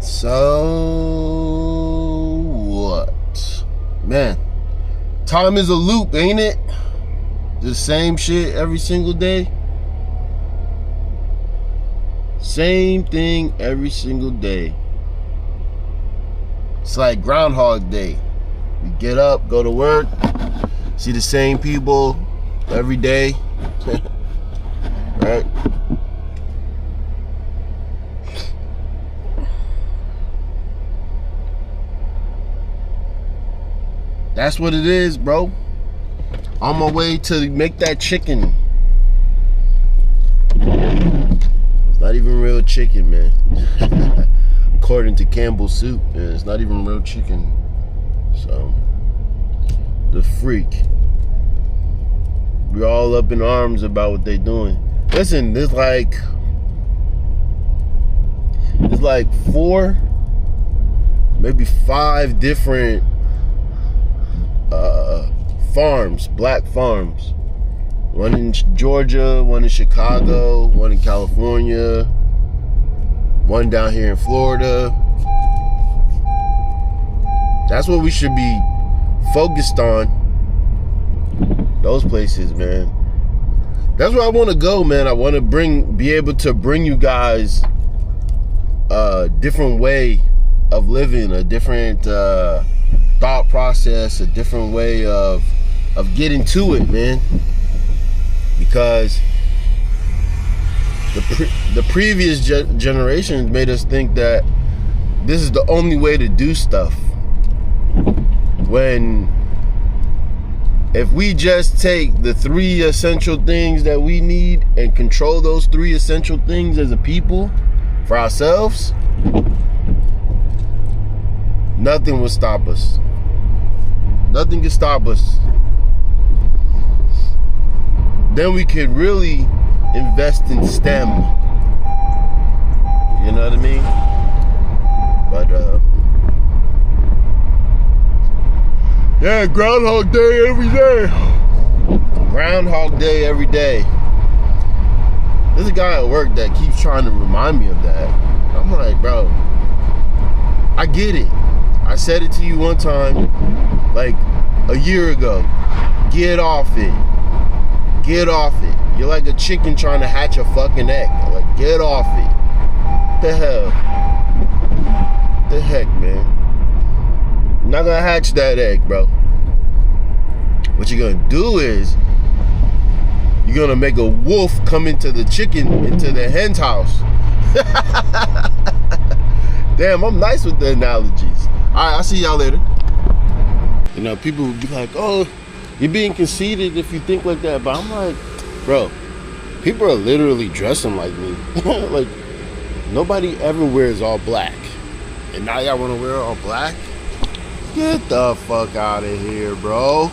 So what? Man, time is a loop, ain't it? The same shit every single day. Same thing every single day. It's like Groundhog Day. We get up, go to work, see the same people every day. Right? That's what it is, bro. On my way to make that chicken. It's not even real chicken, man. According to Campbell's Soup, man, it's not even real chicken. So, the freak. We're all up in arms about what they're doing. Listen, there's like 4, maybe 5 different farms, black farms. One in Georgia, one in Chicago, one in California, one down here in Florida. That's what we should be focused on. Those places, man. That's where I want to go, man. I want to be able to bring you guys a different way of living, a different thought process, a different way of getting to it, man. Because the previous generations made us think that this is the only way to do stuff. When if we just take the 3 essential things that we need and control those 3 essential things as a people for ourselves, nothing will stop us. Nothing can stop us. Then we could really invest in STEM. You know what I mean? But yeah, Groundhog Day every day. Groundhog Day every day. There's a guy at work that keeps trying to remind me of that. I'm like, bro, I get it. I said it to you one time, like a year ago. Get off it. Get off it. You're like a chicken trying to hatch a fucking egg. Like, get off it. What the hell? What the heck, man? You're not gonna hatch that egg, bro. What you're gonna do is you're gonna make a wolf come into the hen's house. Damn, I'm nice with the analogies. Alright, I'll see y'all later. You know, people would be like, oh, you're being conceited if you think like that. But I'm like, bro, people are literally dressing like me. Like, nobody ever wears all black. And now y'all want to wear all black? Get the fuck out of here, bro.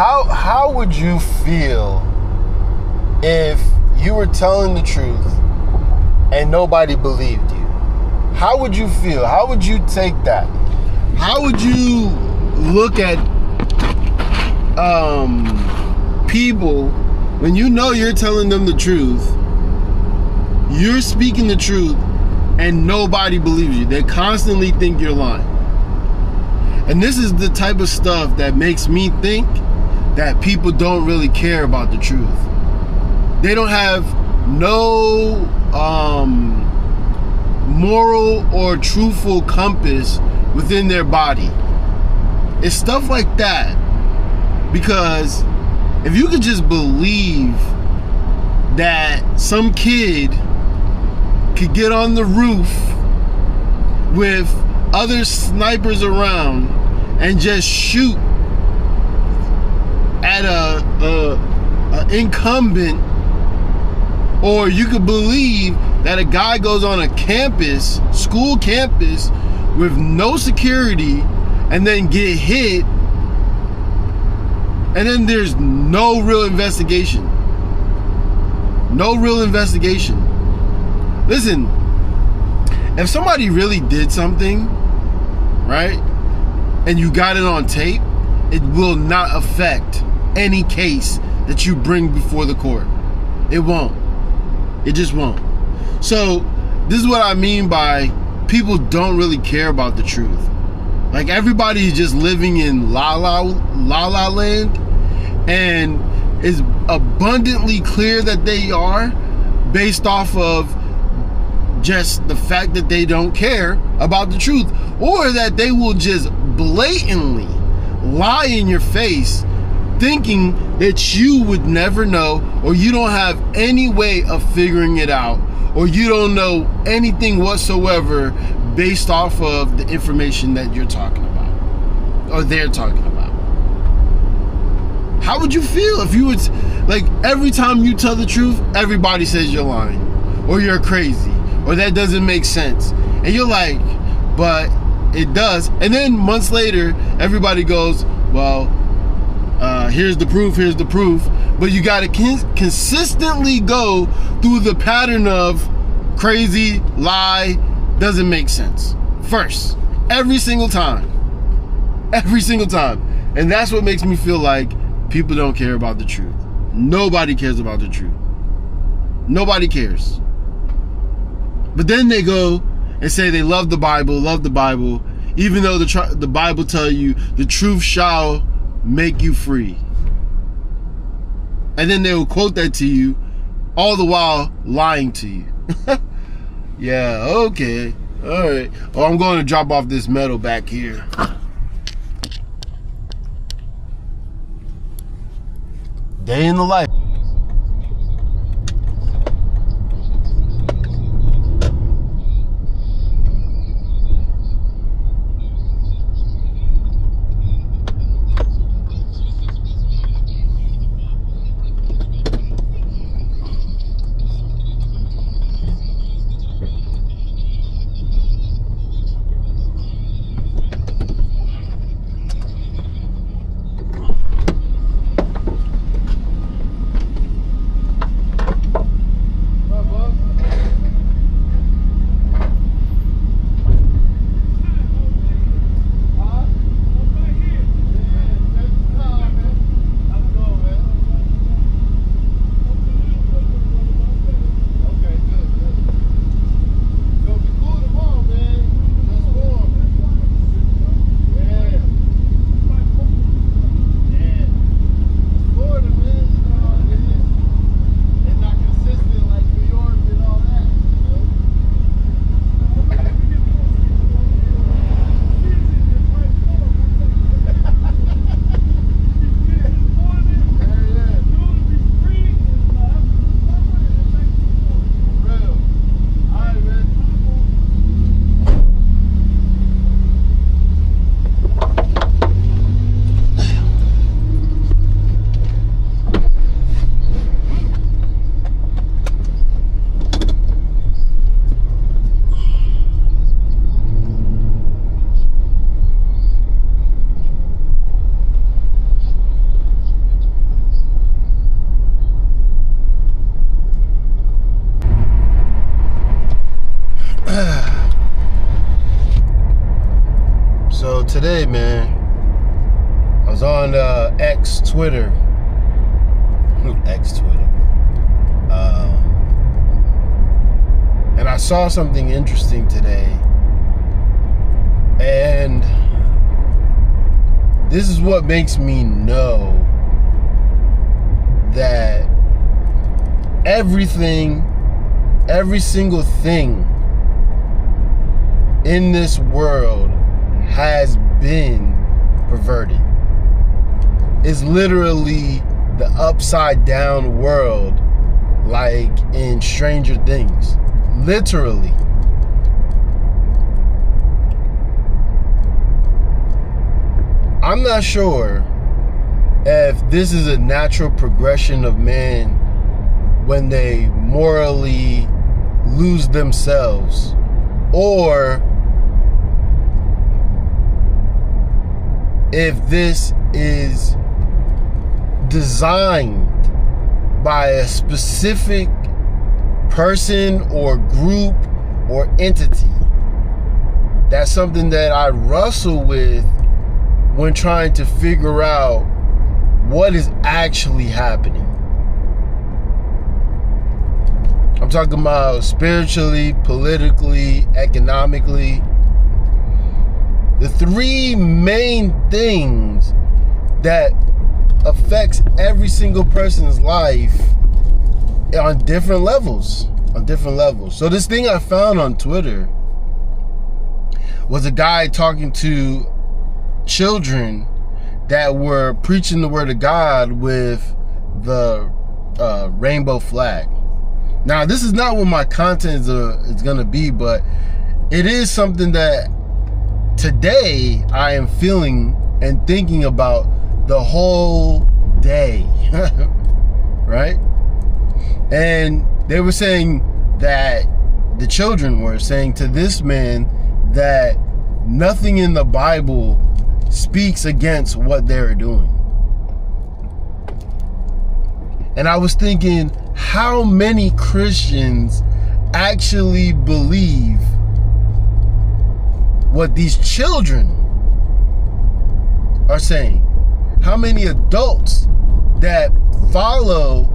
How would you feel if you were telling the truth and nobody believed you? How would you feel? How would you take that? How would you look at people when you know you're telling them the truth, you're speaking the truth, and nobody believes you? They constantly think you're lying. And this is the type of stuff that makes me think that people don't really care about the truth. They don't have no moral or truthful compass within their body. It's stuff like that. Because if you could just believe that some kid could get on the roof with other snipers around and just shoot at a incumbent, or you could believe that a guy goes on a campus, school campus, with no security and then get hit, and then there's no real investigation. No real investigation. Listen, if somebody really did something, right, and you got it on tape, it will not affect any case that you bring before the court. It won't. It just won't. So this is what I mean by people don't really care about the truth. Like, everybody is just living in la la land, and it's abundantly clear that they are, based off of just the fact that they don't care about the truth, or that they will just blatantly lie in your face, thinking that you would never know, or you don't have any way of figuring it out, or you don't know anything whatsoever based off of the information that you're talking about, or they're talking about. How would you feel if you would, like, every time you tell the truth, everybody says you're lying, or you're crazy, or that doesn't make sense, and you're like, but it does, and then months later, everybody goes, well, here's the proof, but you gotta consistently go through the pattern of crazy, lie, doesn't make sense first, every single time, and that's what makes me feel like people don't care about the truth. Nobody cares about the truth. Nobody cares. But then they go and say they love the Bible, even though the Bible tells you the truth shall make you free. And then they will quote that to you, all the while lying to you. Yeah, okay, all right. Oh, I'm going to drop off this metal back here. Day in the life. today, man, I was on Twitter. And I saw something interesting today. And this is what makes me know that everything, every single thing in this world has been perverted. It's literally the upside down world, like in Stranger Things. Literally. I'm not sure if this is a natural progression of man when they morally lose themselves, or if this is designed by a specific person or group or entity. That's something that I wrestle with when trying to figure out what is actually happening. I'm talking about spiritually, politically, economically. The three main things that affects every single person's life on different levels. So this thing I found on Twitter was a guy talking to children that were preaching the word of God with the rainbow flag. Now, this is not what my content is going to be, but it is something that today I am feeling and thinking about the whole day, right? And they were saying that, the children were saying to this man that nothing in the Bible speaks against what they're doing. And I was thinking, how many Christians actually believe what these children are saying? How many adults that follow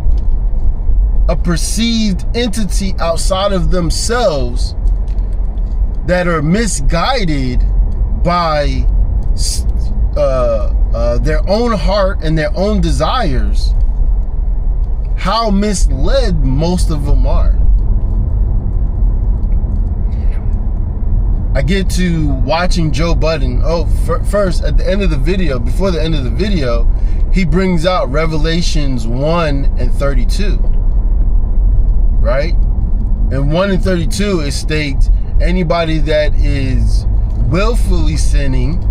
a perceived entity outside of themselves that are misguided by their own heart and their own desires? How misled most of them are. I get to watching Joe Budden. First, at the end of the video, before the end of the video, he brings out Revelations 1 and 32. Right? In 1 and 32, it states anybody that is willfully sinning,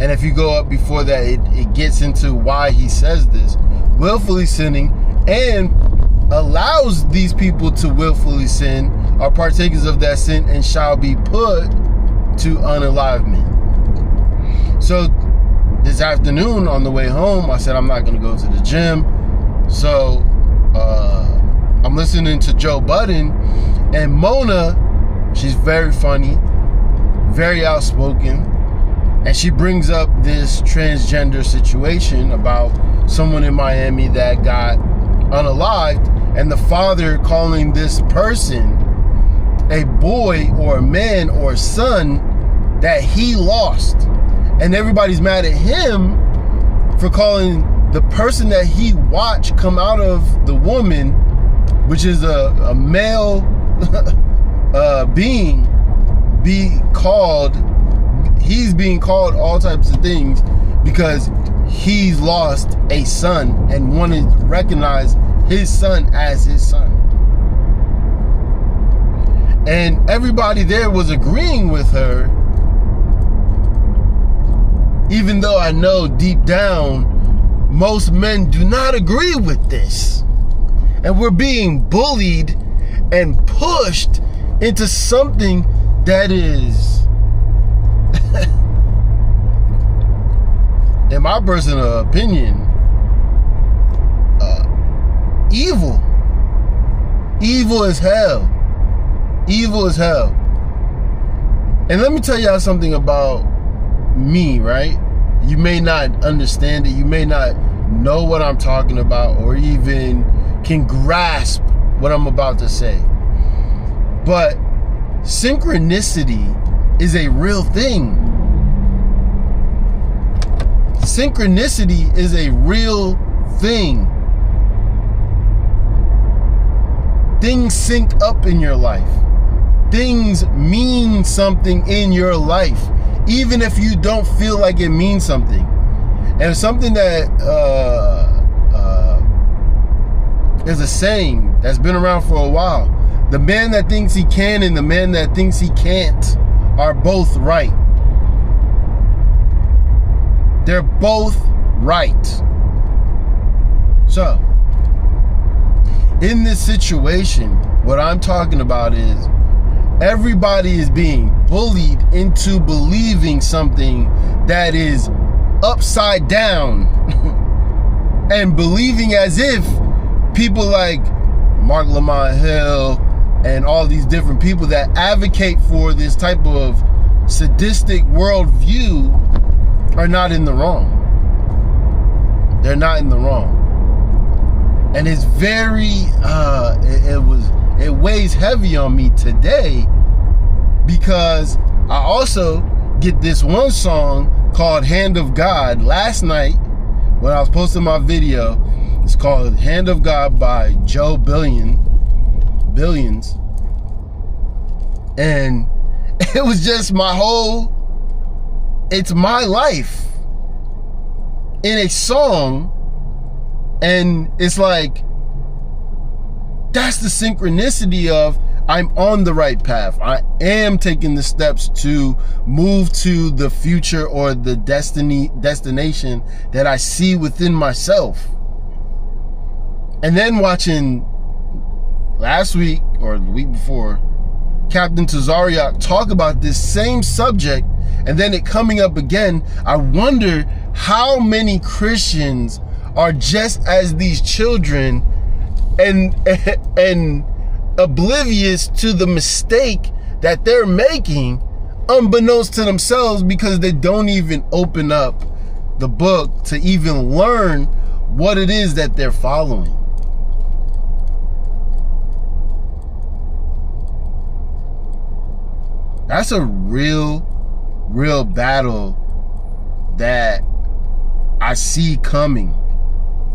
and if you go up before that, it gets into why he says this, willfully sinning, and allows these people to willfully sin, are partakers of that sin, and shall be put to unalivement. So this afternoon on the way home, I said I'm not going to go to the gym, so I'm listening to Joe Budden, and Mona, she's very funny, very outspoken, and she brings up this transgender situation about someone in Miami that got unalived, and the father calling this person a boy or a man or a son that he lost. And everybody's mad at him for calling the person that he watched come out of the woman, which is a male being, he's being called all types of things because he's lost a son and wanted to recognize his son as his son. And everybody there was agreeing with her, even though I know deep down most men do not agree with this. And we're being bullied and pushed into something that is, in my personal opinion, evil. Evil as hell. Evil as hell. And let me tell y'all something about me, right? You may not understand it. You may not know what I'm talking about or even can grasp what I'm about to say. But synchronicity is a real thing. Synchronicity is a real thing. Things sync up in your life. Things mean something in your life, even if you don't feel like it means something. And something that is a saying that's been around for a while. The man that thinks he can and the man that thinks he can't are both right. They're both right. So, in this situation, what I'm talking about is everybody is being bullied into believing something that is upside down and believing as if people like Mark Lamont Hill and all these different people that advocate for this type of sadistic worldview are not in the wrong. They're not in the wrong. And it's very, it weighs heavy on me today because I also get this one song called Hand of God last night when I was posting my video. It's called Hand of God by Joe Billions. And it was just it's my life in a song. And it's like, that's the synchronicity of I'm on the right path. I am taking the steps to move to the future or the destination that I see within myself. And then watching last week or the week before, Captain Tazariak talk about this same subject and then it coming up again, I wonder how many Christians are just as these children and oblivious to the mistake that they're making unbeknownst to themselves because they don't even open up the book to even learn what it is that they're following. That's a real battle that I see coming.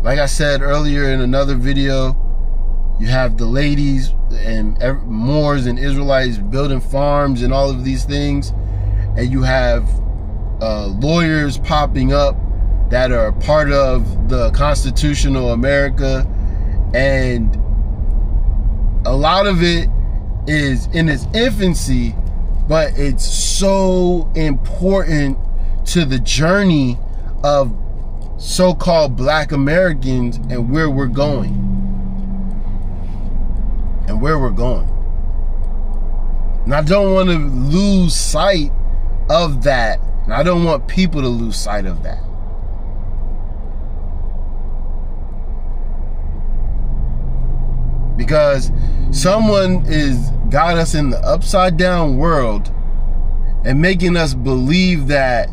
Like I said earlier in another video, you have the ladies and Moors and Israelites building farms and all of these things. And you have lawyers popping up that are part of the constitutional America. And a lot of it is in its infancy, but it's so important to the journey of so-called Black Americans and where we're going. And I don't want to lose sight of that. And I don't want people to lose sight of that. Because someone got us in the upside down world and making us believe that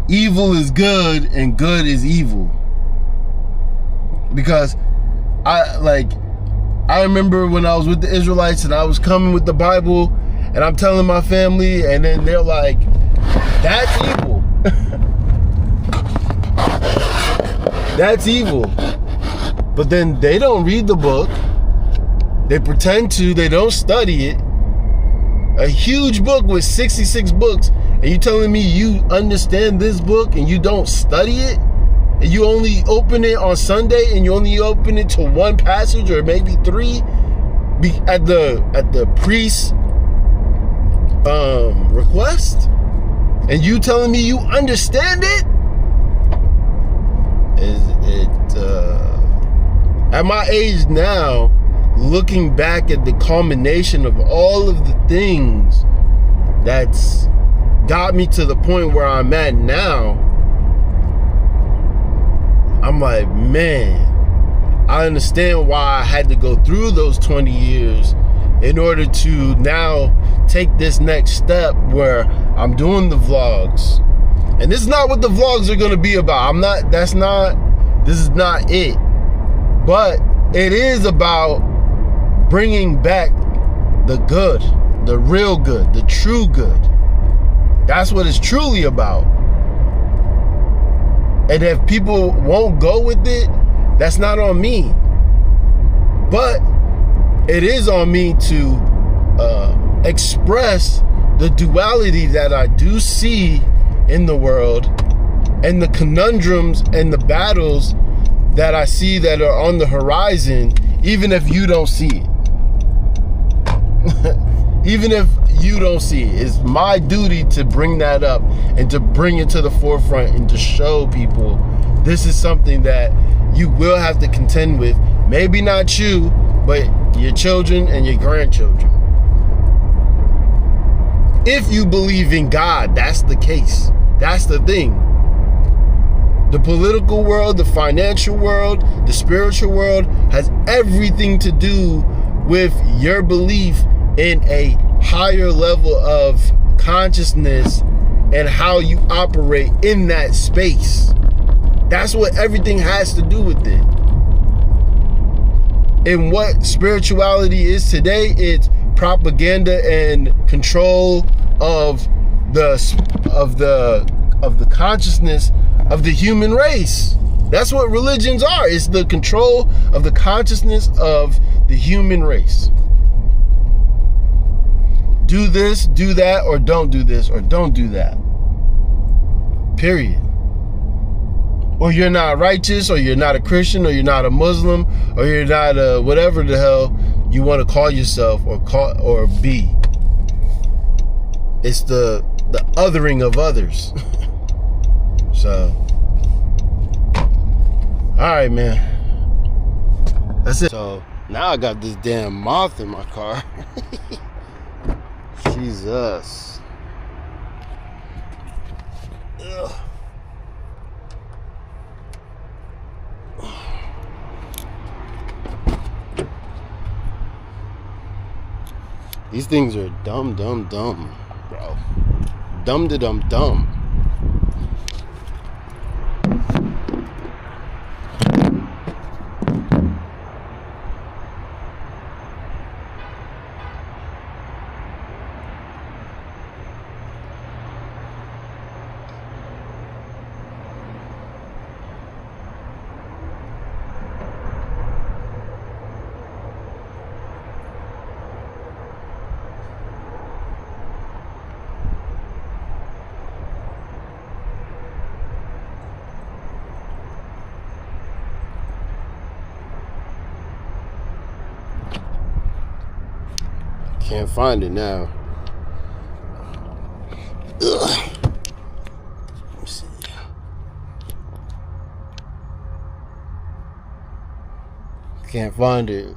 evil is good and good is evil. Because I remember when I was with the Israelites and I was coming with the Bible and I'm telling my family and then they're like, that's evil. That's evil. But then they don't read the book. They pretend to, they don't study it. A huge book with 66 books, and you telling me you understand this book and you don't study it? And you only open it on Sunday and you only open it to one passage or maybe three at the priest's request? And you telling me you understand it? At my age now, looking back at the culmination of all of the things that's got me to the point where I'm at now, I'm like, man, I understand why I had to go through those 20 years in order to now take this next step where I'm doing the vlogs. And this is not what the vlogs are going to be about. This is not it. But it is about bringing back the good, the real good, the true good. That's what it's truly about. And if people won't go with it, that's not on me. But it is on me to express the duality that I do see in the world, and the conundrums and the battles that I see that are on the horizon, even if you don't see it. Even if you don't see it, it's my duty to bring that up and to bring it to the forefront and to show people this is something that you will have to contend with. Maybe not you, but your children and your grandchildren. If you believe in God, that's the case. That's the thing. The political world, the financial world, the spiritual world has everything to do with your belief in a higher level of consciousness and how you operate in that space. That's what everything has to do with it. And what spirituality is today, it's propaganda and control of the consciousness of the human race. That's what religions are. It's the control of the consciousness of the human race. Do this, do that, or don't do this, or don't do that. Period. Or you're not righteous, or you're not a Christian, or you're not a Muslim, or you're not a whatever the hell you want to call yourself or be. It's the othering of others. So, all right, man. That's it. So now I got this damn moth in my car. Jesus. Ugh. These things are dumb, bro. Dumb. Can't find it now. Ugh. Let me see. Can't find it.